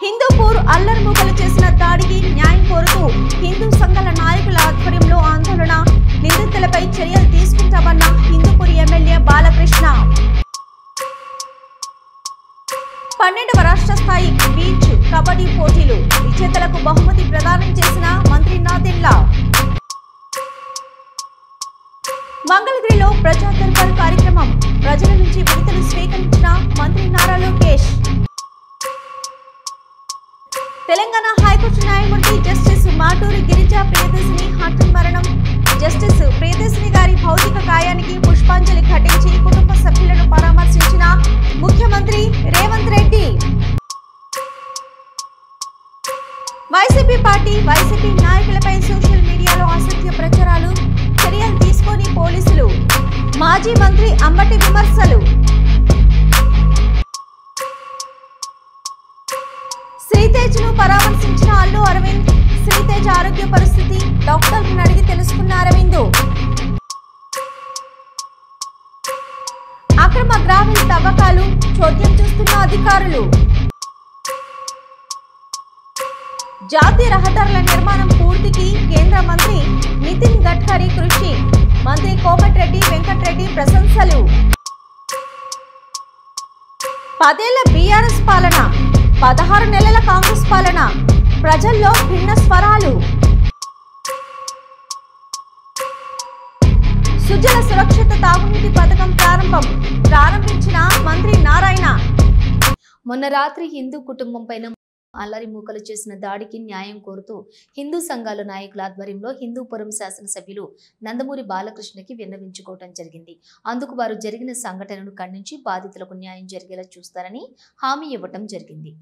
హిందూపూర్ అల్లర్మూకలు చేసిన దాడికి న్యాయం కోరుతూ హిందూ సంఘాల నాయకుల ఆధ్వర్యంలో ఆందోళన. నిందితులపై చర్యలు తీసుకుంటామన్న హిందూపూర్ ఎమ్మెల్యే బాలకృష్ణ. 12వ రాష్ట్ర స్థాయి బీచ్ కబడ్డీ పోటీలు విజేతలకు బహుమతి ప్రదానం చేసిన మంత్రి నాదెండ్ల. మంగళగిరిలో ప్రజా దర్బార్ కార్యక్రమం. ప్రజల నుంచి వినతులు స్వీకరించిన మంత్రి నారా లోకేష్. తెలంగాణ హైకోర్టు న్యాయమూర్తి జస్టిస్ మాటూరి గిరిజా ప్రియదర్శిని హఠాత్ మరణం. జస్టిస్ ప్రియదర్శిని గారి భౌతిక కాయానికి పుష్పాంజలి ఘటించి కుటుంబ సభ్యులను పరామర్శించిన ముఖ్యమంత్రి రేవంత్ రెడ్డి. వైసీపీ నాయకులపై సోషల్ మీడియాలో అసత్య ప్రచారాలు. చర్యలు తీసుకొని పోలీసులు. మాజీ మంత్రి అంబటి విమర్శలు. శ్రీతేజ్ను పరామర్శించిన అల్లు అరవింద్. శ్రీతేజ్ ఆరోగ్య పరిస్థితి డాక్టర్లను అడిగి తెలుసుకున్న అరవింద్. అక్రమ గ్రావెల్ తవ్వకాలు చోద్యం చూస్తున్న అధికారులు. జాతీయ రహదారుల నిర్మాణం పూర్తికి కేంద్ర మంత్రి నితిన్ గడ్కరీ కృషి. మంత్రి కోమటిరెడ్డి వెంకటరెడ్డి ప్రశంసలు. 10 ఏళ్ల బీఆర్ఎస్ పాలన, 16 నెలల కాంగ్రెస్ పాలన. ప్రజల్లో భిన్న స్వరాలు. సుజల సురక్షిత తాగునీటి పథకం ప్రారంభించిన మంత్రి నారాయణ. మొన్న రాత్రి హిందూ కుటుంబం పైన అల్లరి మూకలు చేసిన దాడికి న్యాయం కోరుతూ హిందూ సంఘాల నాయకుల ఆధ్వర్యంలో హిందూపురం శాసనసభ్యులు నందమూరి బాలకృష్ణకి విన్నవించుకోవడం జరిగింది. అందుకు వారు జరిగిన సంఘటనను ఖండించి బాధితులకు న్యాయం జరిగేలా చూస్తారని హామీ ఇవ్వటం జరిగింది.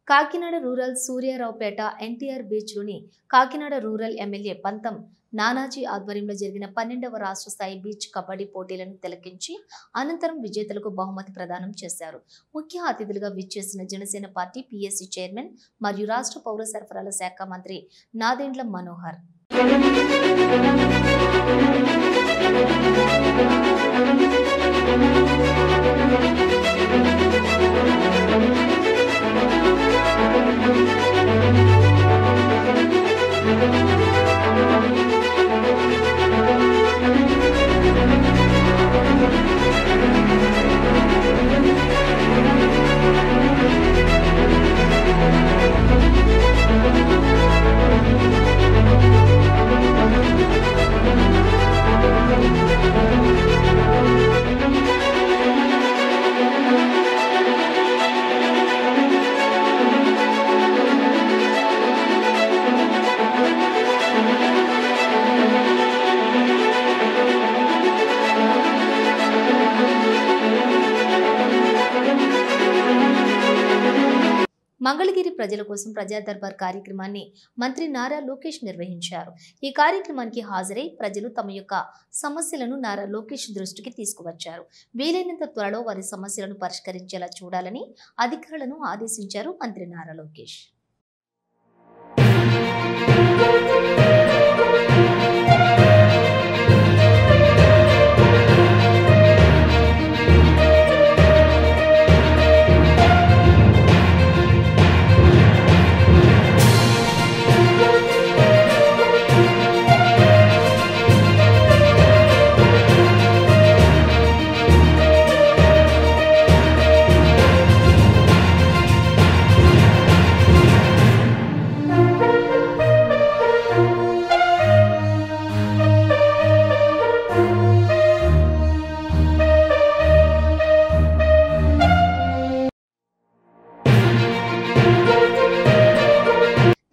కాకినాడ రూరల్ సూర్యారావుపేట ఎన్టీఆర్ బీచ్లోని కాకినాడ రూరల్ ఎమ్మెల్యే పంతం నానాజీ ఆధ్వర్యంలో జరిగిన 12వ రాష్ట్ర స్థాయి బీచ్ కబడ్డీ పోటీలను తిలకించి అనంతరం విజేతలకు బహుమతి ప్రదానం చేశారు. ముఖ్య అతిథులుగా విచ్చేసిన జనసేన పార్టీ పీఎస్సీ చైర్మన్ మరియు రాష్ట్ర పౌర సరఫరాల శాఖ మంత్రి నాదెండ్ల మనోహర్. మంగళగిరి ప్రజల కోసం ప్రజా దర్బార్ కార్యక్రమాన్ని మంత్రి నారా లోకేష్ నిర్వహించారు. ఈ కార్యక్రమానికి హాజరై ప్రజలు తమ యొక్క సమస్యలను నారా లోకేష్ దృష్టికి తీసుకువచ్చారు. వీలైనంత త్వరలో వారి సమస్యలను పరిష్కరించేలా చూడాలని అధికారులను ఆదేశించారు మంత్రి నారా లోకేష్.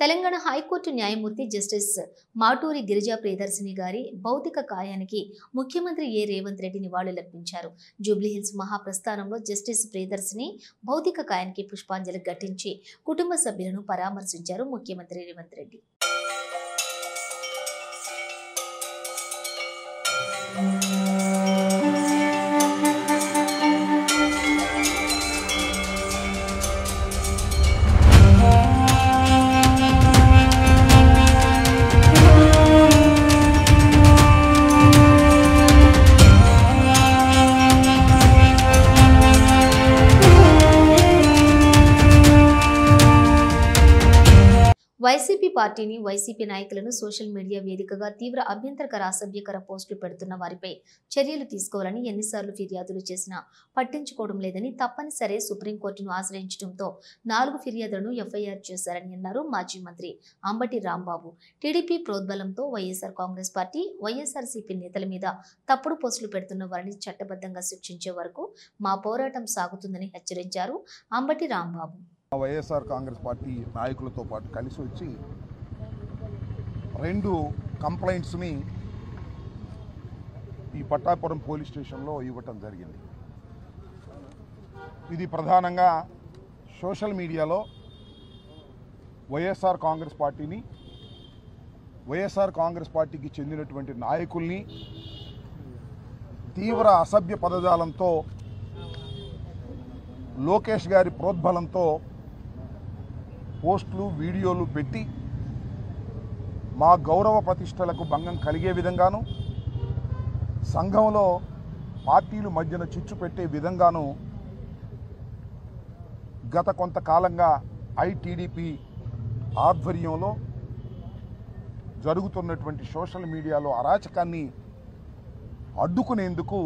తెలంగాణ హైకోర్టు న్యాయమూర్తి జస్టిస్ మాటూరి గిరిజా ప్రియదర్శిని గారి భౌతిక కాయానికి ముఖ్యమంత్రి రేవంత్ రెడ్డి నివాళులర్పించారు. జూబ్లీహిల్స్ మహాప్రస్థానంలో జస్టిస్ ప్రియదర్శిని భౌతిక కాయానికి పుష్పాంజలి ఘటించి కుటుంబ సభ్యులను పరామర్శించారు ముఖ్యమంత్రి రేవంత్ రెడ్డి. పార్టీని వైసీపీ నాయకులను సోషల్ మీడియా వేదికగా తీవ్ర అభ్యంతరకర అసభ్యకర పోస్టులు పెడుతున్న వారిపై చర్యలు తీసుకోవాలని ఎన్నిసార్లు ఫిర్యాదులు చేసినా పట్టించుకోవడం లేదని తప్పనిసరి సుప్రీంకోర్టును ఆశ్రయించడంతో 4 ఫిర్యాదులను ఎఫ్ఐఆర్ చేశారని అన్నారు మాజీ మంత్రి అంబటి రాంబాబు. టీడీపీ ప్రోద్బలంతో వైఎస్ఆర్ కాంగ్రెస్ పార్టీ వైఎస్ఆర్సీపీ నేతల మీద తప్పుడు పోస్టులు పెడుతున్న వారిని చట్టబద్ధంగా శిక్షించే వరకు మా పోరాటం సాగుతుందని హెచ్చరించారు అంబటి రాంబాబు. వైఎస్ఆర్ కాంగ్రెస్ పార్టీ నాయకులతో పాటు కలిసి వచ్చి 2 కంప్లైంట్స్ని ఈ పట్టాపురం పోలీస్ స్టేషన్లో ఇవ్వటం జరిగింది. ఇది ప్రధానంగా సోషల్ మీడియాలో వైఎస్ఆర్ కాంగ్రెస్ పార్టీని, వైఎస్ఆర్ కాంగ్రెస్ పార్టీకి చెందినటువంటి నాయకుల్ని తీవ్ర అసభ్య పదజాలంతో, లోకేష్ గారి ప్రోద్బలంతో పోస్టులు, వీడియోలు పెట్టి మా గౌరవ ప్రతిష్టలకు భంగం కలిగే విధంగాను, సంఘంలో పార్టీలు మధ్యన చిచ్చు పెట్టే విధంగాను గత కొంతకాలంగా ఐటీడీపీ ఆధ్వర్యంలో జరుగుతున్నటువంటి సోషల్ మీడియాలో అరాచకాన్ని అడ్డుకునేందుకు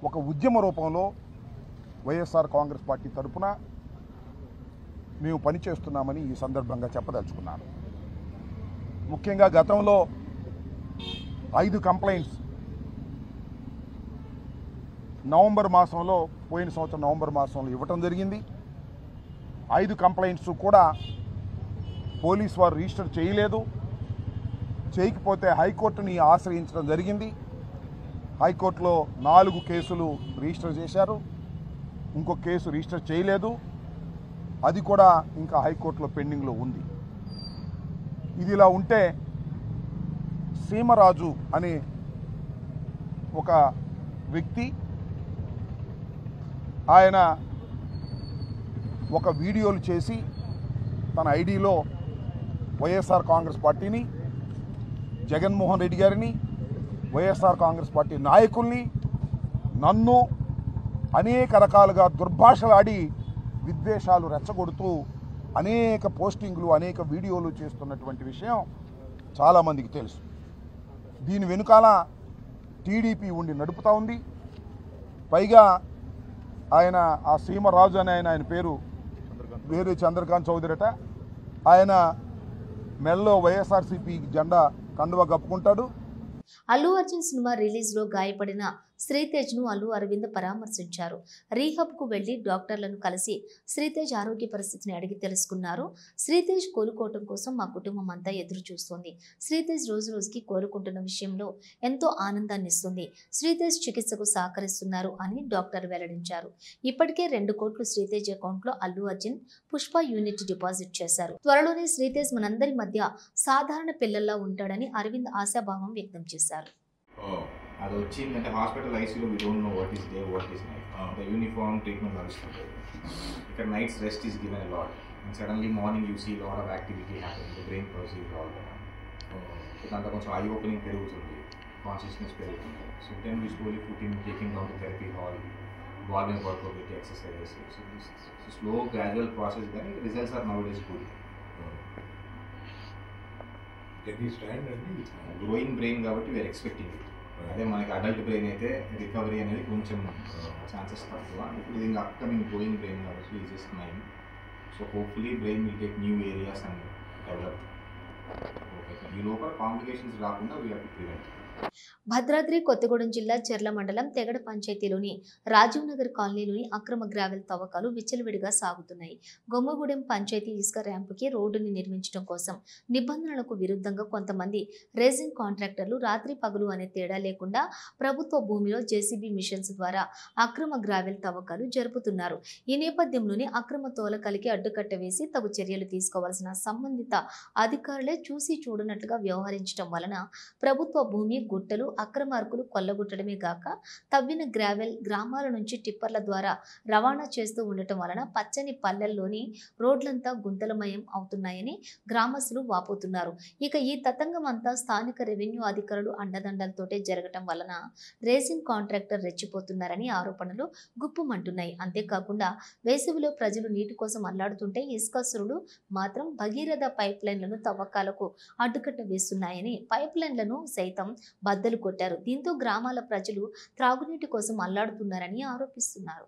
ఒక ఉద్యమ రూపంలో వైఎస్ఆర్ కాంగ్రెస్ పార్టీ తరఫున మేము పనిచేస్తున్నామని ఈ సందర్భంగా చెప్పదలుచుకున్నాను. ముఖ్యంగా గతంలో 5 కంప్లైంట్స్ పోయిన సంవత్సరం నవంబర్ మాసంలో ఇవ్వటం జరిగింది. 5 కంప్లైంట్స్ కూడా పోలీసు వారు రిజిస్టర్ చేయలేదు. చేయకపోతే హైకోర్టుని ఆశ్రయించడం జరిగింది. హైకోర్టులో 4 కేసులు రిజిస్టర్ చేశారు. ఇంకో కేసు రిజిస్టర్ చేయలేదు. అది కూడా ఇంకా హైకోర్టులో పెండింగ్లో ఉంది. ఇది ఇలా ఉంటే సీమరాజు అనే ఒక వ్యక్తి, ఆయన ఒక వీడియోలు చేసి తన ఐడిలో వైఎస్ఆర్ కాంగ్రెస్ పార్టీని, జగన్మోహన్ రెడ్డి గారిని, వైఎస్ఆర్ కాంగ్రెస్ పార్టీ నాయకుల్ని, నన్ను అనేక రకాలుగా దుర్భాషలాడి విద్వేషాలు రెచ్చగొడుతూ అనేక పోస్టింగ్లు, అనేక వీడియోలు చేస్తున్నటువంటి విషయం చాలామందికి తెలుసు. దీని వెనుకాల టీడీపీ ఉండి నడుపుతూ ఉంది. పైగా ఆయన ఆ సీమరాజు అని ఆయన పేరు వేరే చంద్రకాంత్ చౌదరిట, ఆయన మెల్లో వైఎస్ఆర్సీపీ జెండా కండువా కప్పుకుంటాడు. అల్లు అర్జున్ సినిమా రిలీజ్ లో గాయపడిన శ్రీతేజ్ ను అల్లు అరవింద్ పరామర్శించారు. రీహబ్ కు వెళ్లి డాక్టర్లను కలిసి శ్రీతేజ్ ఆరోగ్య పరిస్థితిని అడిగి తెలుసుకున్నారు. శ్రీతేజ్ కోలుకోవటం కోసం మా కుటుంబం అంతా ఎదురు చూస్తోంది. శ్రీతేజ్ రోజు రోజుకి కోలుకుంటున్న విషయంలో ఎంతో ఆనందాన్ని ఇస్తుంది. శ్రీతేజ్ చికిత్సకు సహకరిస్తున్నారు అని డాక్టర్ వెల్లడించారు. ఇప్పటికే 2 కోట్లు శ్రీతేజ్ అకౌంట్ లో అల్లు అర్జున్, పుష్ప యూనిట్ డిపాజిట్ చేశారు. త్వరలోనే శ్రీతేజ్ మనందరి మధ్య సాధారణ పిల్లల్లా ఉంటాడని అరవింద్ ఆశాభావం వ్యక్తం చేశారు. అది వచ్చిందంటే హాస్పిటల్ ఐసీలో we don't know what is day what is night the uniform treatment నడుస్తుంది. ఇక్కడ nights rest is given a lot and suddenly morning you see lot of activity happen, the brain process all దాంట్లో కొంచెం eye opening పెరుగుతుంది, consciousness పెరుగుతుంది. So then we slowly putting taking down to therapy hall, volume workout with exercises. So slow gradual process, కానీ results are nowadays good. Growing brain కాబట్టి we are expecting. అదే మనకి adult brain అయితే recovery అనేది కొంచెం chances తక్కువ. ఇప్పుడు ఇది అప్కమింగ్ గ్రోయింగ్ బ్రెయిన్ కాబట్టి is just 9. So hopefully brain will take new areas and develop. ఈ లోపల కాంప్లికేషన్స్ రాకుండా we have to prevent. Bhadradri Kothagudem జిల్లా చెర్ల మండలం తెగడ పంచాయతీలోని రాజీవ్ నగర్ కాలనీలోని అక్రమ గ్రావెల్ తవ్వకాలు విచ్చలవిడిగా సాగుతున్నాయి. గొమ్మగూడెం పంచాయతీ ఇసుక ర్యాంపుకి రోడ్డుని నిర్మించడం కోసం నిబంధనలకు విరుద్ధంగా కొంతమంది రేసింగ్ కాంట్రాక్టర్లు రాత్రి పగలు అనే తేడా లేకుండా ప్రభుత్వ భూమిలో జేసీబీ మిషన్స్ ద్వారా అక్రమ గ్రావెల్ తవ్వకాలు జరుపుతున్నారు. ఈ నేపథ్యంలోనే అక్రమ తోలకలికి అడ్డుకట్ట వేసి తగు చర్యలు తీసుకోవాల్సిన సంబంధిత అధికారులే చూసి చూడనట్లుగా వ్యవహరించడం వలన ప్రభుత్వ భూమి గుట్టలు అక్రమార్కులు కొల్లగొట్టడమే గాక తవ్విన గ్రావెల్ గ్రామాల నుంచి టిప్పర్ల ద్వారా రవాణా చేస్తూ ఉండటం వలన పచ్చని పల్లెల్లోని రోడ్లంతా గుంతలమయం అవుతున్నాయని గ్రామస్తులు వాపోతున్నారు. ఇక ఈ తతంగం అంతా స్థానిక రెవెన్యూ అధికారులు అండదండలతోటే జరగటం వలన రేసింగ్ కాంట్రాక్టర్ రెచ్చిపోతున్నారని ఆరోపణలు గుప్పుమంటున్నాయి. అంతేకాకుండా వేసవిలో ప్రజలు నీటి కోసం అల్లాడుతుంటే ఇసుకసురుడు మాత్రం భగీరథ పైప్ లైన్లను తవ్వకాలకు అడ్డుకట్ట వేస్తున్నాయని పైప్ లైన్లను సైతం బద్దలు కొట్టారు. దీంతో గ్రామాల ప్రజలు త్రాగునీటి కోసం అల్లాడుతున్నారని ఆరోపిస్తున్నారు.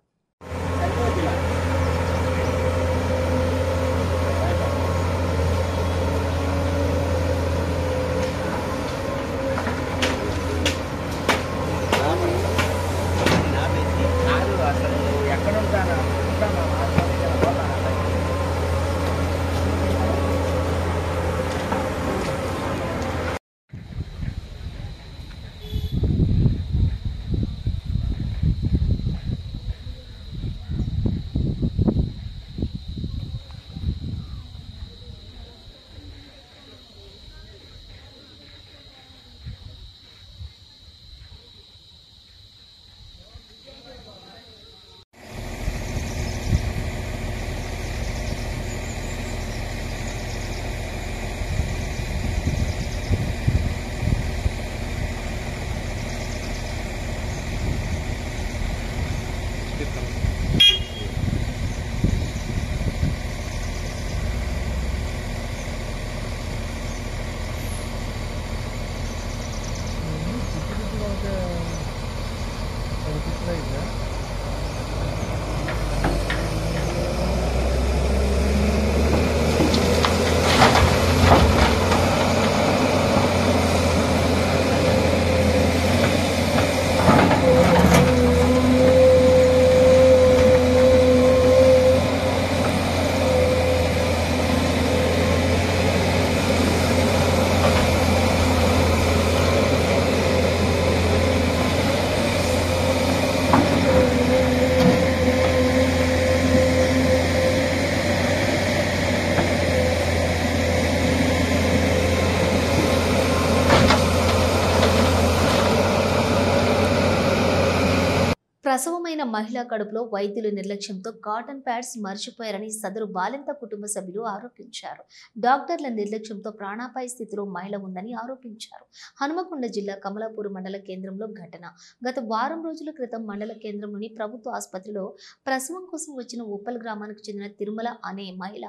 ప్రసవమైన మహిళా కడుపులో వైద్యుల నిర్లక్ష్యంతో కాటన్ ప్యాడ్స్ మర్చిపోయారని సదరు బాలింత కుటుంబ సభ్యులు ఆరోపించారు. డాక్టర్ల నిర్లక్ష్యంతో ప్రాణాపాయ స్థితిలో మహిళ ఉందని ఆరోపించారు. హనుమకొండ జిల్లా కమలాపూర్ మండల కేంద్రంలో ఘటన. గత వారం రోజుల క్రితం మండల కేంద్రంలోని ప్రభుత్వ ఆసుపత్రిలో ప్రసవం కోసం వచ్చిన ఉప్పల్ గ్రామానికి చెందిన తిరుమల అనే మహిళ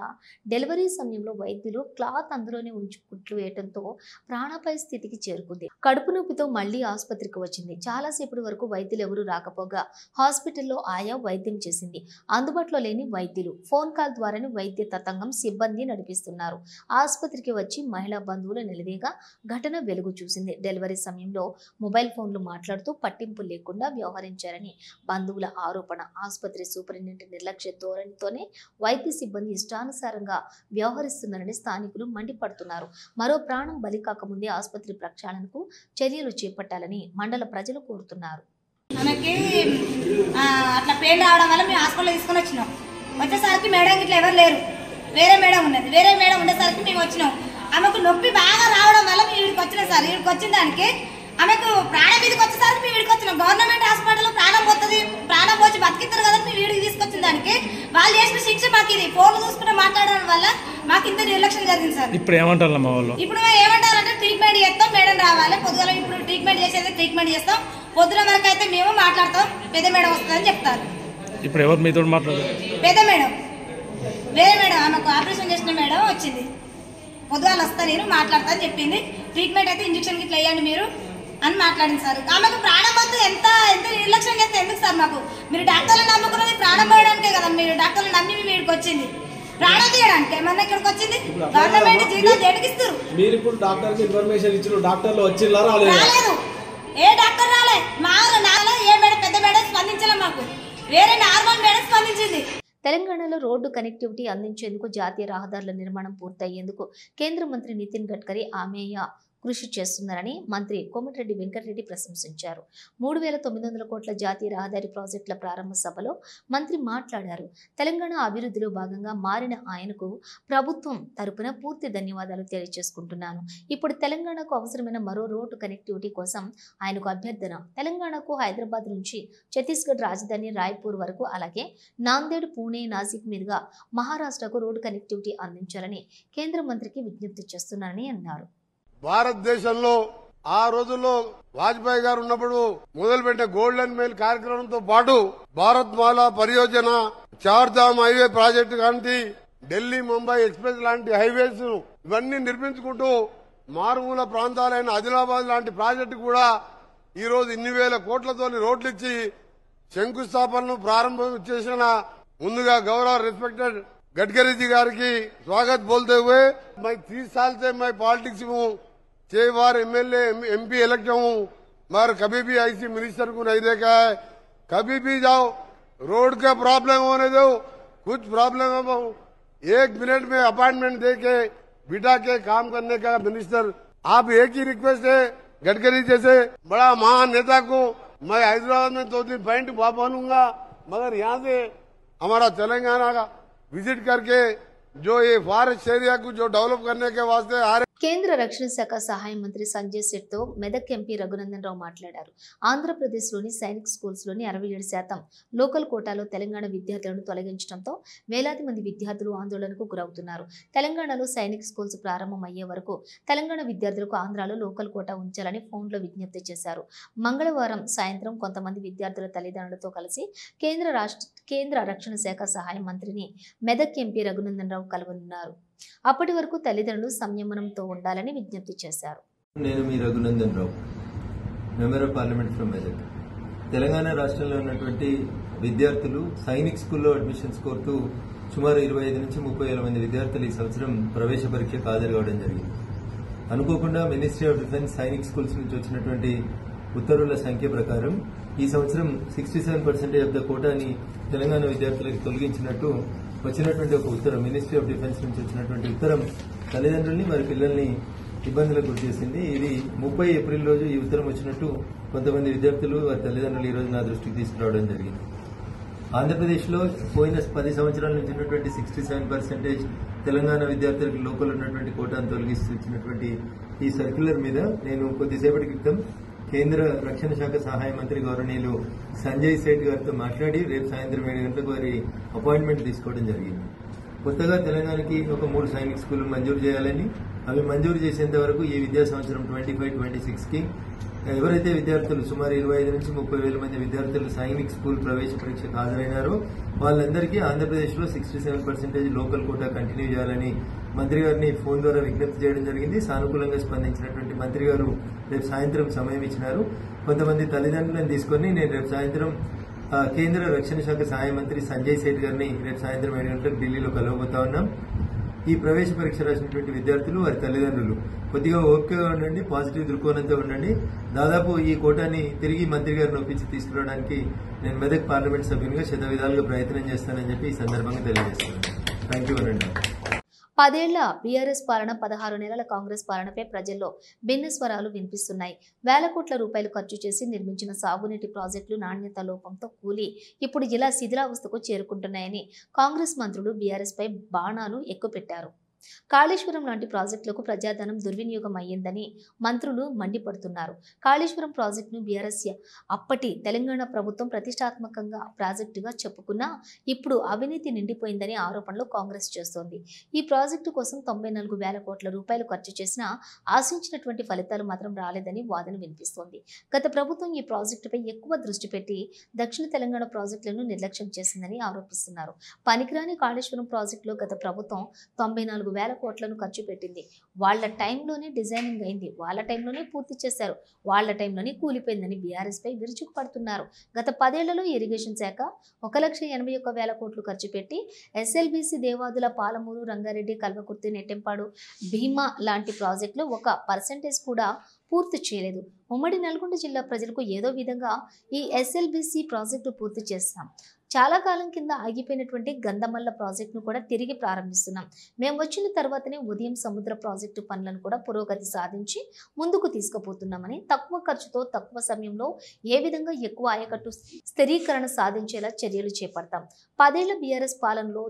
డెలివరీ సమయంలో వైద్యులు క్లాత్ అందులోనే ఉంచి కుట్లు వేయడంతో ప్రాణాపాయ స్థితికి చేరుకుంది. కడుపు నొప్పితో మళ్లీ ఆసుపత్రికి వచ్చింది. చాలాసేపటి వరకు వైద్యులు ఎవరూ రాకపోగా హాస్పిటల్లో ఆయా వైద్యం చేసింది. అందుబాటులో లేని వైద్యులు ఫోన్ కాల్ ద్వారానే వైద్య తతంగం సిబ్బంది నడిపిస్తున్నారు. ఆసుపత్రికి వచ్చి మహిళా బంధువులు నిలదీగా ఘటన వెలుగు చూసింది. డెలివరీ సమయంలో మొబైల్ ఫోన్లు మాట్లాడుతూ పట్టింపు లేకుండా వ్యవహరించారని బంధువుల ఆరోపణ. ఆసుపత్రి సూపరింటెండెంట్ నిర్లక్ష్య ధోరణితోనే వైద్య సిబ్బంది ఇష్టానుసారంగా వ్యవహరిస్తున్నారని స్థానికులు మండిపడుతున్నారు. మరో ప్రాణం బలి కాకముందే ఆసుపత్రి ప్రక్షాళనకు చర్యలు చేపట్టాలని మండల ప్రజలు కోరుతున్నారు. ఆమెకి అట్లా పెయిన్ రావడం వల్ల మేము హాస్పిటల్ తీసుకొని వచ్చినాం. వచ్చేసరికి మేడం ఇట్లా ఎవరు లేరు, వేరే మేడం ఉన్నది. వేరే మేడం ఉండేసరికి మేము వచ్చినాం. ఆమెకు నొప్పి బాగా రావడం వల్ల మేము వీడికి వచ్చినాం సార్. వీడికి వచ్చిన దానికి ఆమెకు ప్రాణం మీదకి వచ్చేసరికి మేము వీడికి వచ్చినాం. గవర్నమెంట్ హాస్పిటల్లో ప్రాణం పోతుంది, ప్రాణం పోచి బతికిస్తారు కదా మేము వీడికి తీసుకొచ్చిన దానికి వాళ్ళు చేసిన శిక్ష మాకు ఇది. ఫోన్లు చూసుకుంటే మాట్లాడడం వల్ల మాకు ఇంత నిర్లక్ష్యం జరిగింది సార్. ఇప్పుడు ఏమంటారు మా వాళ్ళు? ఇప్పుడు ఏమంటారంటే ట్రీట్మెంట్ చేస్తాం, మేడం రావాలి పొద్దుగల. ఇప్పుడు ట్రీట్మెంట్ చేసేది ట్రీట్మెంట్ చేస్తాం, పొద్దున వరకు అయితే మేము మాట్లాడతాం, పెద్ద మేడం వస్తుందని చెప్తారు. ఇప్పుడు ఎవరు మీతో మాట్లాడారు? పెద్ద మేడం, వేరే మేడం ఆమెకు ఆపరేషన్ చేసిన మేడం వచ్చింది. పొద్దుగాలు వస్తా నేను మాట్లాడతా అని చెప్పింది. ట్రీట్మెంట్ అయితే ఇంజక్షన్ ఇట్లా వేయండి మీరు అని మాట్లాడింది సార్. ఆమెకు ప్రాణం వద్దు. ఎంత నిర్లక్ష్యం చేస్తే ఎందుకు సార్? మాకు మీరు డాక్టర్లను నమ్ముకున్నది ప్రాణం పోయడానికే కదా. మీరు డాక్టర్లు నమ్మి వీడికి వచ్చింది ప్రాణం తీయడానికి. ఏమన్నా ఇక్కడికి వచ్చింది గవర్నమెంట్ జీతాలు జడికిస్తారు. మీరు ఇప్పుడు డాక్టర్కి ఇన్ఫర్మేషన్ ఇచ్చిన డాక్టర్లు వచ్చిందా? రాలేదు, ఏ డాక్టర్ రాలే. ఏ మేడం పెద్ద మేడం స్పందించలే, మాకు వేరే నార్మల్ మేడం స్పందించింది. తెలంగాణలో రోడ్డు కనెక్టివిటీ అందించేందుకు జాతీయ రహదారుల నిర్మాణం పూర్తయ్యేందుకు కేంద్ర మంత్రి నితిన్ గడ్కరీ ఆమెయ కృషి చేస్తున్నారని మంత్రి కోమటిరెడ్డి వెంకటరెడ్డి ప్రశంసించారు. 3,900 కోట్ల జాతీయ రహదారి ప్రాజెక్టుల ప్రారంభ సభలో మంత్రి మాట్లాడారు. తెలంగాణ అభివృద్ధిలో భాగంగా మారిన ఆయనకు ప్రభుత్వం తరపున పూర్తి ధన్యవాదాలు తెలియజేసుకుంటున్నాను. ఇప్పుడు తెలంగాణకు అవసరమైన మరో రోడ్డు కనెక్టివిటీ కోసం ఆయనకు అభ్యర్థన. తెలంగాణకు హైదరాబాద్ నుంచి ఛత్తీస్గఢ్ రాజధాని రాయ్పూర్ వరకు, అలాగే నాందేడ్, పూణే, నాసిక్ మీదుగా మహారాష్ట్రకు రోడ్డు కనెక్టివిటీ అందించాలని కేంద్ర మంత్రికి విజ్ఞప్తి చేస్తున్నానని అన్నారు. భారతదేశంలో ఆ రోజుల్లో వాజ్పేయి గారు ఉన్నప్పుడు మొదలుపెట్టిన గోల్డెన్ మెయిల్ కార్యక్రమంతో పాటు భారత్ మాలా పరియోజన, చార్ధామ్ హైవే ప్రాజెక్టు లాంటి, ఢిల్లీ ముంబై ఎక్స్ప్రెస్ లాంటి హైవేస్ ఇవన్నీ నిర్మించుకుంటూ మారుమూల ప్రాంతాలైన ఆదిలాబాద్ లాంటి ప్రాజెక్టు కూడా ఈ రోజు ఇన్ని వేల కోట్లతో రోడ్లు ఇచ్చి శంకుస్థాపనను ప్రారంభం చేసిన ముందుగా గౌరవ రెస్పెక్టెడ్ गडकरी जी गार की स्वागत बोलते हुए, मैं 30 साल से मैं पॉलिटिक्स में हूँ, 6 बार एमएलए एमपी इलेक्ट हूँ, मगर कभी भी ऐसी मिनिस्टर को नहीं देखा है. कभी भी जाओ रोड का प्रॉब्लम होने दो, कुछ प्रॉब्लम हो, 1 मिनट में अपॉइंटमेंट दे के बिठा के काम करने का मिनिस्टर. आप एक ही रिक्वेस्ट है, गडकरी जैसे बड़ा महान नेता को मैं हैदराबाद में 2 दिन पॉइंट बनूंगा, मगर यहाँ से हमारा तेलंगाना का विजिट करके जो ये फॉरेस्ट एरिया को जो डेवलप करने के वास्ते आ रहे. కేంద్ర రక్షణ శాఖ సహాయ మంత్రి సంజయ్ సేథ్తో మెదక్ ఎంపీ రఘునందన్ రావు మాట్లాడారు. ఆంధ్రప్రదేశ్లోని సైనిక్ స్కూల్స్లోని 67% లోకల్ కోటాలో తెలంగాణ విద్యార్థులను తొలగించడంతో వేలాది మంది విద్యార్థులు ఆందోళనకు గురవుతున్నారు. తెలంగాణలో సైనిక్ స్కూల్స్ ప్రారంభం అయ్యే వరకు తెలంగాణ విద్యార్థులకు ఆంధ్రాలో లోకల్ కోటా ఉంచాలని ఫోన్లో విజ్ఞప్తి చేశారు. మంగళవారం సాయంత్రం కొంతమంది విద్యార్థుల తల్లిదండ్రులతో కలిసి కేంద్ర రక్షణ శాఖ సహాయ మంత్రిని మెదక్ ఎంపీ రఘునందన్ రావు కలవనున్నారు. అప్పటి వరకు తల్లిదండ్రులు సంయమనంతో ఉండాలని విజ్ఞప్తి చేశారు. నేను మీ Raghunandan Rao, member of parliament from Medak. Telangana రాష్ట్రంలో ఉన్నటువంటి విద్యార్థులు సైనిక్ స్కూల్లో అడ్మిషన్స్ కోరుతూ సుమారు 25 నుంచి 30 వేల మంది విద్యార్థులు ఈ సంవత్సరం ప్రవేశ పరీక్షకు హాజరు కావడం జరిగింది. అనుకోకుండా ministry of defence Sainik schools నుంచి వచ్చినటువంటి ఉత్తర్వుల సంఖ్య ప్రకారం ఈ సంవత్సరం 67% ఆఫ్ ద కోటాని తెలంగాణ విద్యార్థులకు తొలగించినట్టు వచ్చినటువంటి ఒక ఉత్తరం, మినిస్ట్రీ ఆఫ్ డిఫెన్స్ నుంచి వచ్చినటువంటి ఉత్తరం తల్లిదండ్రుల్ని వారి పిల్లల్ని ఇబ్బందులకు గురి చేసింది. ఇది 30 ఏప్రిల్ రోజు ఈ ఉత్తరం వచ్చినట్టు కొంతమంది విద్యార్థులు వారి తల్లిదండ్రులు ఈ రోజు నా దృష్టికి తీసుకురావడం జరిగింది. ఆంధ్రప్రదేశ్లో పోయిన 10 సంవత్సరాల నుంచి ఉన్నటువంటి 67% తెలంగాణ విద్యార్థులకు లోకల్ ఉన్నటువంటి కోటాను తొలగిస్తూ ఇచ్చినటువంటి ఈ సర్క్యులర్ మీద నేను కొద్దిసేపటి క్రితం కేంద్ర రక్షణ శాఖ సహాయ మంత్రి గౌరవనీయులు సంజయ్ సేఠ్ గారితో మాట్లాడి రేపు సాయంత్రం 7 గంటలకు వారి అపాయింట్మెంట్ తీసుకోవడం జరిగింది. కొత్తగా తెలంగాణకి ఒక 3 సైనిక్ స్కూళ్లు మంజూరు చేయాలని, అవి మంజూరు చేసేంత వరకు ఈ విద్యా సంవత్సరం 25-26కి ఎవరైతే విద్యార్థులు సుమారు 25 నుంచి 30 వేల మంది విద్యార్థులు సైనిక్ స్కూల్ ప్రవేశ పరీక్షకు హాజరైనారో వాళ్ళందరికీ ఆంధ్రప్రదేశ్లో 67% లోకల్ కోటా కంటిన్యూ చేయాలని మంత్రి గారిని ఫోన్ ద్వారా విజ్ఞప్తి చేయడం జరిగింది. సానుకూలంగా స్పందించినటువంటి మంత్రి గారు రేపు సాయంత్రం సమయం ఇచ్చినారు. కొంతమంది తల్లిదండ్రులను తీసుకుని నేను రేపు సాయంత్రం కేంద్ర రక్షణ శాఖ సహాయ మంత్రి సంజయ్ సేఠ్ గారిని రేపు సాయంత్రం 7 గంటలకు ఢిల్లీలో కలవబోతా ఉన్నాం. ఈ ప్రవేశ పరీక్ష రాసినటువంటి విద్యార్థులు వారి తల్లిదండ్రులు కొద్దిగా ఓపికగా ఉండండి, పాజిటివ్ దృక్కోణంతో ఉండండి. దాదాపు ఈ కోటాని తిరిగి మంత్రి గారిని ఒప్పించి తీసుకురావడానికి నేను మెదక్ పార్లమెంట్ సభ్యునిగా శతవిధాలుగా ప్రయత్నం చేస్తానని చెప్పి ఈ సందర్భంగా తెలియజేస్తున్నాను. థ్యాంక్ యూ అనండి. 10 ఏళ్ల బీఆర్ఎస్ పాలన, 16 నెలల కాంగ్రెస్ పాలనపై ప్రజల్లో భిన్న స్వరాలు వినిపిస్తున్నాయి. వేల కోట్ల రూపాయలు ఖర్చు చేసి నిర్మించిన సాగునీటి ప్రాజెక్టులు నాణ్యత లోపంతో కూలి ఇప్పుడు ఇలా శిథిలావస్థకు చేరుకుంటున్నాయని కాంగ్రెస్ మంత్రులు బీఆర్ఎస్ పై బాణాలు ఎక్కుపెట్టారు. కాళేశ్వరం లాంటి ప్రాజెక్టులకు ప్రజాధనం దుర్వినియోగం అయ్యిందని మంత్రులు మండిపడుతున్నారు. కాళేశ్వరం ప్రాజెక్టును బీఆర్ఎస్ అప్పటి తెలంగాణ ప్రభుత్వం ప్రతిష్టాత్మకంగా ప్రాజెక్టుగా చెప్పుకున్నా ఇప్పుడు అవినీతి నిండిపోయిందని ఆరోపణలు కాంగ్రెస్ చేస్తోంది. ఈ ప్రాజెక్టు కోసం 94 వేల కోట్ల రూపాయలు ఖర్చు చేసినా ఆశించినటువంటి ఫలితాలు మాత్రం రాలేదని వాదన వినిపిస్తోంది. గత ప్రభుత్వం ఈ ప్రాజెక్టుపై ఎక్కువ దృష్టి పెట్టి దక్షిణ తెలంగాణ ప్రాజెక్టులను నిర్లక్ష్యం చేసిందని ఆరోపిస్తున్నారు. పనికిరాని కాళేశ్వరం ప్రాజెక్టులో గత ప్రభుత్వం 94 వేల కోట్లను ఖర్చు పెట్టింది. వాళ్ళ టైంలోనే డిజైనింగ్ అయింది, వాళ్ళ టైంలోనే పూర్తి చేశారు, వాళ్ళ టైంలోనే కూలిపోయిందని బీఆర్ఎస్ పై విరుచుకు పడుతున్నారు. గత 10 ఏళ్లలో ఇరిగేషన్ శాఖ 1,81,000 కోట్లు ఖర్చు పెట్టి ఎస్ఎల్బీసీ దేవాదుల, పాలమూరు, రంగారెడ్డి, కల్వకుర్తి, నెట్టెంపాడు, భీమా లాంటి ప్రాజెక్టులు 1% కూడా పూర్తి చేయలేదు. ఉమ్మడి నల్గొండ జిల్లా ప్రజలకు ఏదో విధంగా ఈ ఎస్ఎల్బీసీ ప్రాజెక్టు పూర్తి చేస్తాం, చాలా కాలం కింద ఆగిపోయినటువంటి గంధమల్ల ప్రాజెక్టును కూడా తిరిగి ప్రారంభిస్తున్నాం. మేము వచ్చిన తర్వాతనే ఉదయం సముద్ర ప్రాజెక్టు పనులను కూడా పురోగతి సాధించి ముందుకు తీసుకుపోతున్నామని, తక్కువ ఖర్చుతో తక్కువ సమయంలో ఏ విధంగా ఎక్కువ ఆయకట్టు స్థిరీకరణ సాధించేలా చర్యలు చేపడతాం. 10 ఏళ్ల బీఆర్ఎస్ పాలనలో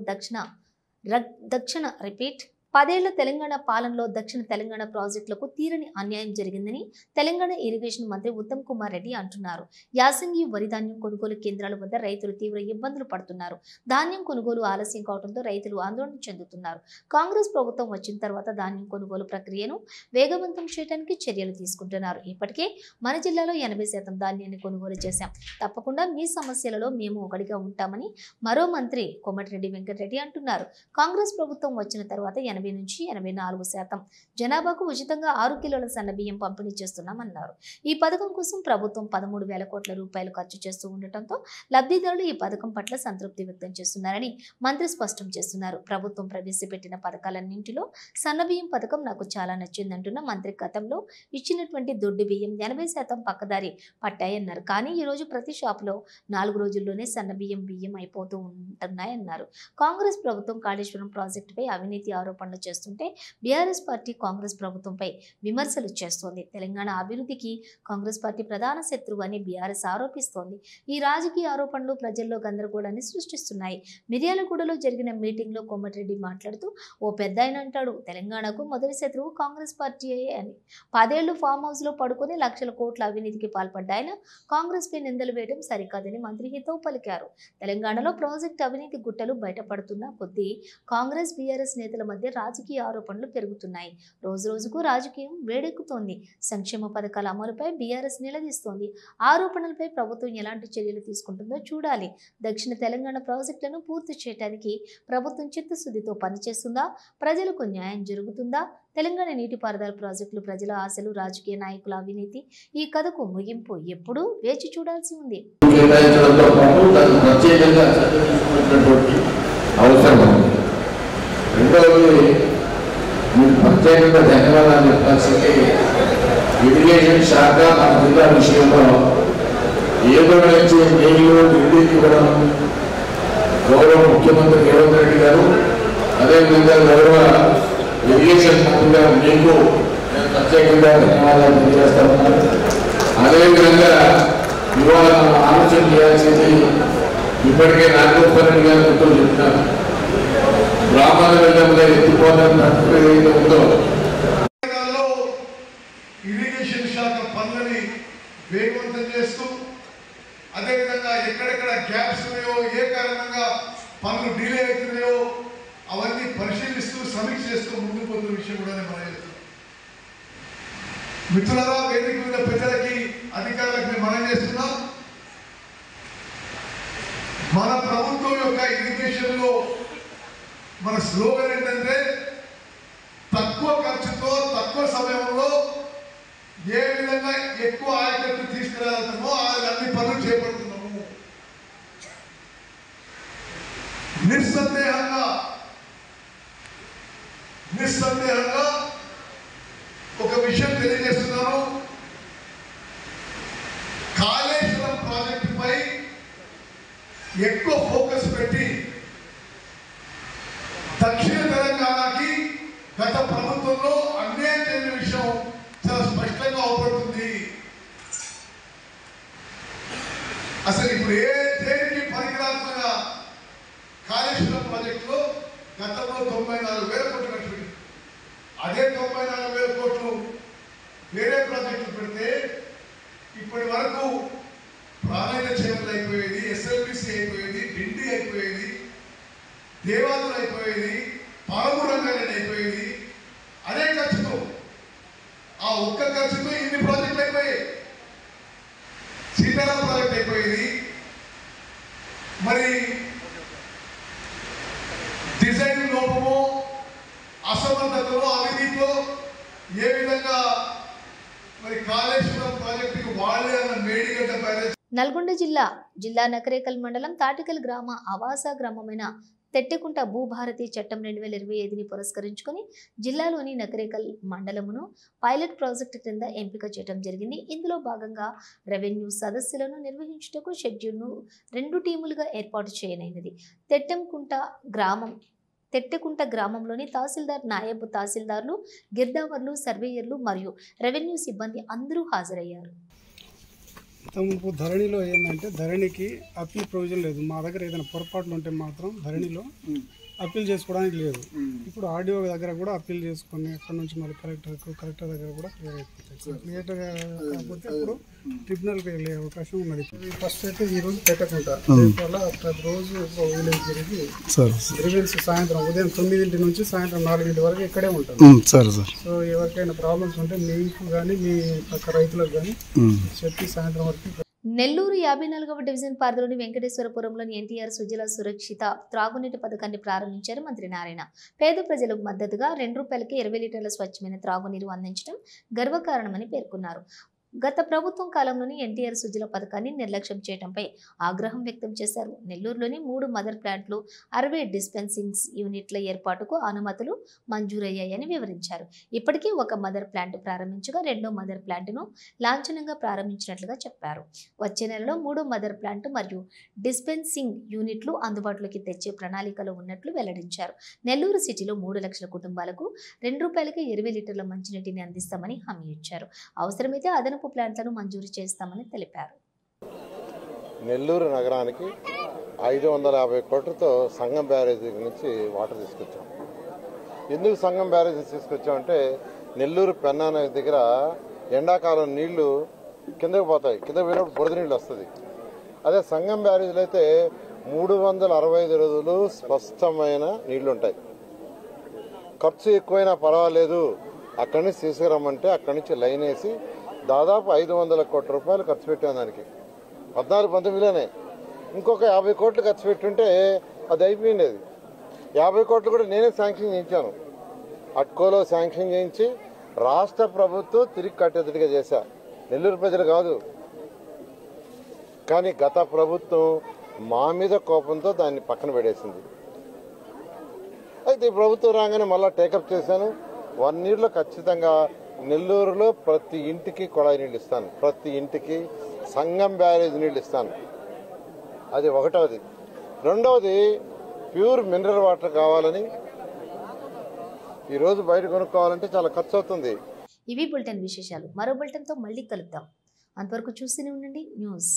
పదేళ్ల తెలంగాణ పాలనలో దక్షిణ తెలంగాణ ప్రాజెక్టులకు తీరని అన్యాయం జరిగిందని తెలంగాణ ఇరిగేషన్ మంత్రి ఉత్తమ్ కుమార్ రెడ్డి అంటున్నారు. యాసంగి వరి ధాన్యం కొనుగోలు కేంద్రాల వద్ద రైతులు తీవ్ర ఇబ్బందులు పడుతున్నారు. ధాన్యం కొనుగోలు ఆలస్యం కావడంతో రైతులు ఆందోళన చెందుతున్నారు. కాంగ్రెస్ ప్రభుత్వం వచ్చిన తర్వాత ధాన్యం కొనుగోలు ప్రక్రియను వేగవంతం చేయడానికి చర్యలు తీసుకుంటున్నారు. ఇప్పటికే మన జిల్లాలో 80% ధాన్యాన్ని కొనుగోలు చేశాం. తప్పకుండా మీ సమస్యలలో మేము ఒకటిగా ఉంటామని మరో మంత్రి కోమటిరెడ్డి వెంకటరెడ్డి అంటున్నారు. కాంగ్రెస్ ప్రభుత్వం వచ్చిన తర్వాత 80 నుంచి 84% జనాభాకు ఉచితంగా 6 కిలోల సన్న బియ్యం పంపిణీ చేస్తున్నామన్నారు. ఈ పథకం కోసం ప్రభుత్వం 13,000 కోట్ల రూపాయలు ఖర్చు చేస్తూ ఉండటంతో లబ్ధిదారులు ఈ పథకం పట్ల సంతృప్తి వ్యక్తం చేస్తున్నారని మంత్రి స్పష్టం చేస్తున్నారు. ప్రభుత్వం ప్రవేశపెట్టిన పథకాలన్నింటిలో సన్న బియ్యం పథకం నాకు చాలా నచ్చిందంటున్న మంత్రి గతంలో ఇచ్చినటువంటి దొడ్డి బియ్యం 80% పక్కదారి పట్టాయన్నారు. కానీ ఈ రోజు ప్రతి షాపులో 4 రోజుల్లోనే సన్న బియ్యం అయిపోతూ ఉంటున్నాయన్నారు. కాంగ్రెస్ ప్రభుత్వం కాళేశ్వరం ప్రాజెక్టుపై అవినీతి ఆరోపణలు చేస్తుంటే బీఆర్ఎస్ పార్టీ కాంగ్రెస్ ప్రభుత్వంపై విమర్శలు చేస్తోంది. తెలంగాణ అభివృద్ధికి కాంగ్రెస్ పార్టీ ప్రధాన శత్రువు అని బీఆర్ఎస్ ఆరోపిస్తోంది. ఈ రాజకీయ ఆరోపణలు ప్రజల్లో గందరగోళాన్ని సృష్టిస్తున్నాయి. మిర్యాలగూడలో జరిగిన మీటింగ్లో కోమటిరెడ్డి మాట్లాడుతూ ఓ పెద్దాయన అంటాడు, తెలంగాణకు మొదటి శత్రువు కాంగ్రెస్ పార్టీయే అని. 10 ఏళ్లు ఫామ్ హౌస్ లో పడుకుని లక్షల కోట్ల అవినీతికి పాల్పడ్డ ఆయన కాంగ్రెస్ పై నిందలు వేయడం సరికాదని మంత్రి హితవు పలికారు. తెలంగాణలో ప్రాజెక్టు అవినీతి గుట్టలు బయటపడుతున్న కొద్దీ కాంగ్రెస్ బీఆర్ఎస్ నేతల మధ్య రాజకీయ ఆరోపణలు పెరుగుతున్నాయి. రోజు రోజుకు రాజకీయం వేడెక్కుతోంది. సంక్షేమ పథకాల అమలుపై బీఆర్ఎస్ నిలదీస్తోంది. ఆరోపణలపై ప్రభుత్వం ఎలాంటి చర్యలు తీసుకుంటుందో చూడాలి. దక్షిణ తెలంగాణ ప్రాజెక్టులను పూర్తి చేయడానికి ప్రభుత్వం చిత్తశుద్ధితో పనిచేస్తుందా? ప్రజలకు న్యాయం జరుగుతుందా? తెలంగాణ నీటిపారుదల ప్రాజెక్టులు ప్రజల ఆశలు, రాజకీయ నాయకుల అవినీతి, ఈ కథకు ముగింపు ఎప్పుడూ వేచి చూడాల్సి ఉంది. రెండవది మీరు ప్రత్యేకంగా ధన్యవాదాలు చెప్పాల్సింది ఇరిగేషన్ శాఖ మన జిల్లా విషయంలో ఏదో నుంచి నీళ్లు ఢిల్లీకి ఇవ్వడం గౌరవ ముఖ్యమంత్రి రేవంత్ రెడ్డి గారు, అదేవిధంగా గౌరవ ఇరిగేషన్ మంత్రి గారు మీకు నేను ప్రత్యేకంగా ధన్యవాదాలు తెలియజేస్తాను. అదేవిధంగా ఇవాళ మనం ఆలోచన చేయాల్సింది ఇప్పటికే నాగోపారెడ్డి గారు చెప్తున్నారు, గ్రామాల వెళ్ళంలో ఎత్తిపోతాను ఏదైతే ఉందో ఇరిగేషన్ శాఖ పనులని వేగవంతం చేస్తూ, అదేవిధంగా ఎక్కడెక్కడ గ్యాప్స్ ఉన్నాయో, ఏ కారణంగా పనులు డిలే అవుతున్నాయో అవన్నీ పరిశీలిస్తూ సమీక్ష చేస్తూ ముందుకు పోతున్న విషయం కూడా మనం చెప్తున్నాం. మిత్రులారా, వేదిక మీద ప్రజలకి, అధికారులకు మేము మనం చేస్తున్నాం. మన ప్రభుత్వం యొక్క ఇరిగేషన్ లో మన స్లోగన్ ఏంటంటే తక్కువ ఖర్చుతో తక్కువ సమయంలో ఏ విధంగా ఎక్కువ ఆయకట్టు తీసుకురాగలుగుతామో అన్ని పనులు చేపడుతున్నాము. నిస్సందేహంగా ఒక విషయం తెలియజేస్తున్నాను. కాళేశ్వరం ప్రాజెక్టుపై ఎక్కువ ఫోకస్ పెట్టి దక్షిణ తెలంగాణకి గత ప్రభుత్వంలో అన్యాయం జరిగిన విషయం చాలా స్పష్టంగా అవపడుతుంది. అసలు ఇప్పుడు దేనికి పనికిరాకపోయిన కాళేశ్వరం ప్రాజెక్టులో గతంలో 94,000 కోట్లు ఖర్చు పెట్టింది. అదే 94,000 కోట్లు వేరే ప్రాజెక్టులు పెడితే ఇప్పటి వరకు ప్రాణాయ చేతులు అయిపోయేది, ఎస్ఎల్బిసి అయిపోయేది, డిండి అయిపోయేది, దేవాదులు అయిపోయేది, పాలమూరంగానే అయిపోయేది. అదే ఖర్చుతో, ఆ ఒక్క ఖర్చుతో ఇన్ని ప్రాజెక్టులు అయిపోయాయి. సీతారాం ప్రాజెక్ట్ అయిపోయేది. మరి డిజైన్ లోపము, అసమర్థతలో, అవినీతిలో ఏ విధంగా మరి కాళేశ్వరం ప్రాజెక్టుకి వాళ్ళే అన్న మేడిగడ్డ బ్యారేజ్. నల్గొండ జిల్లా నకరేకల్ మండలం తాటికల్ గ్రామ ఆవాస గ్రామమైన తెట్టెకుంట భూభారతి చట్టం 2025ని పురస్కరించుకొని జిల్లాలోని నకరేకల్ మండలమును పైలట్ ప్రాజెక్టు క్రింద ఎంపిక చేయడం జరిగింది. ఇందులో భాగంగా రెవెన్యూ సదస్సులను నిర్వహించుటకు షెడ్యూల్ను 2 టీములుగా ఏర్పాటు చేయనైనది. తెట్టెకుంట గ్రామంలోని తహసీల్దార్, నాయబ్ తహసీల్దార్లు, గిర్దావర్లు, సర్వేయర్లు మరియు రెవెన్యూ సిబ్బంది అందరూ హాజరయ్యారు. తమకు ధరణిలో ఏంటంటే ధరణికి అప్పీల్ ప్రొవిజన్ లేదు. మా దగ్గర ఏదైనా పొరపాట్లు ఉంటే మాత్రం ధరణిలో అప్పీల్ చేసుకోవడానికి లేదు. ఇప్పుడు ఆర్డీఓ దగ్గర కూడా అప్పీల్ చేసుకొని అక్కడ నుంచి మళ్ళీ కలెక్టర్ దగ్గర కూడా క్లియర్ అయిపోతుంది. క్లియర్ కాకపోతే అప్పుడు ట్రిబ్యునల్కి వెళ్ళే అవకాశం ఉన్నది. ఫస్ట్ అయితే ఈ రోజు పెట్టకుండా ప్రతి రోజు విలేజ్ తిరిగి గ్రీవెన్స్ సాయంత్రం ఉదయం 9 నుంచి సాయంత్రం 4 వరకు ఇక్కడే ఉంటుంది. సో ఎవరికైనా ప్రాబ్లమ్స్ ఉంటే మీకు కానీ మీ పక్క రైతులకు కానీ చెప్పి సాయంత్రం వరకు. నెల్లూరు 54వ డివిజన్ పరిధిలోని వెంకటేశ్వరపురంలోని ఎన్టీఆర్ సుజల సురక్షిత త్రాగునీటి పథకాన్ని ప్రారంభించారు మంత్రి నారాయణ. పేద ప్రజలకు మద్దతుగా ₹2కి 20 లీటర్ల స్వచ్ఛమైన త్రాగునీరు అందించడం గర్వకారణమని పేర్కొన్నారు. గత ప్రభుత్వం కాలంలోని ఎన్టీఆర్ సుజల పథకాన్ని నిర్లక్ష్యం చేయడంపై ఆగ్రహం వ్యక్తం చేశారు. నెల్లూరులోని 3 మదర్ ప్లాంట్లు, 60 డిస్పెన్సింగ్ యూనిట్ల ఏర్పాటుకు అనుమతులు మంజూరయ్యాయని వివరించారు. ఇప్పటికీ 1 మదర్ ప్లాంట్ ప్రారంభించగా 2వ మదర్ ప్లాంట్ను లాంఛనంగా ప్రారంభించినట్లుగా చెప్పారు. వచ్చే నెలలో 3 మదర్ ప్లాంట్ మరియు డిస్పెన్సింగ్ యూనిట్లు అందుబాటులోకి తెచ్చే ప్రణాళికలో ఉన్నట్లు వెల్లడించారు. నెల్లూరు సిటీలో 3 లక్షల కుటుంబాలకు ₹2కి 20 లీటర్ల మంచినీటిని అందిస్తామని హామీ ఇచ్చారు. అవసరమైతే అదనపు ప్లాంట్లను మంజూరు చేస్తామని తెలిపారు. నెల్లూరు నగరానికి 550 కోట్లతో సంగం బ్యారేజీ నుంచి వాటర్ తీసుకొచ్చాం. ఎందుకు సంగం బ్యారేజీ తీసుకొచ్చామంటే నెల్లూరు పెన్నా నది దగ్గర ఎండాకాలం నీళ్లు కిందకి పోతాయి. కిందకి పోయినప్పుడు బురద నీళ్ళు వస్తుంది. అదే సంగం బ్యారేజీలో అయితే 365 రోజులు స్పష్టమైన నీళ్లు ఉంటాయి. ఖర్చు ఎక్కువైనా పర్వాలేదు, అక్కడి నుంచి తీసుకురమ్మంటే అక్కడి నుంచి లైన్ వేసి దాదాపు 500 కోట్ల రూపాయలు ఖర్చు పెట్టాం. దానికి 14-19లోనే ఇంకొక 50 కోట్లు ఖర్చు పెట్టుంటే అది అయిపోయింది. 50 కోట్లు కూడా నేనే శాంక్షన్ చేయించాను. అట్కోలో శాంక్షన్ చేయించి రాష్ట్ర ప్రభుత్వం తిరిగి కట్టేట్టుగా చేశా. నెల్లూరు ప్రజలు కాదు. కానీ గత ప్రభుత్వం మా మీద కోపంతో దాన్ని పక్కన పెట్టేసింది. అయితే ఈ ప్రభుత్వం రాగానే మళ్ళీ టేకప్ చేశాను. 1 ఇయర్లో ఖచ్చితంగా నెల్లూరులో ప్రతి ఇంటికి కొళాయి నీళ్ళు ఇస్తాను, ప్రతి ఇంటికి సంగం బ్యారేజ్ నీళ్ళు ఇస్తాను. అది ఒకటవది. రెండవది ప్యూర్ మినరల్ వాటర్ కావాలని ఈరోజు బయట కొనుక్కోవాలంటే చాలా ఖర్చు అవుతుంది. ఇవి బులెటిన్ విశేషాలు. మరో బులెటిన్తో మళ్ళీ కలుద్దాం. అంతవరకు చూస్తూనే ఉండండి న్యూస్.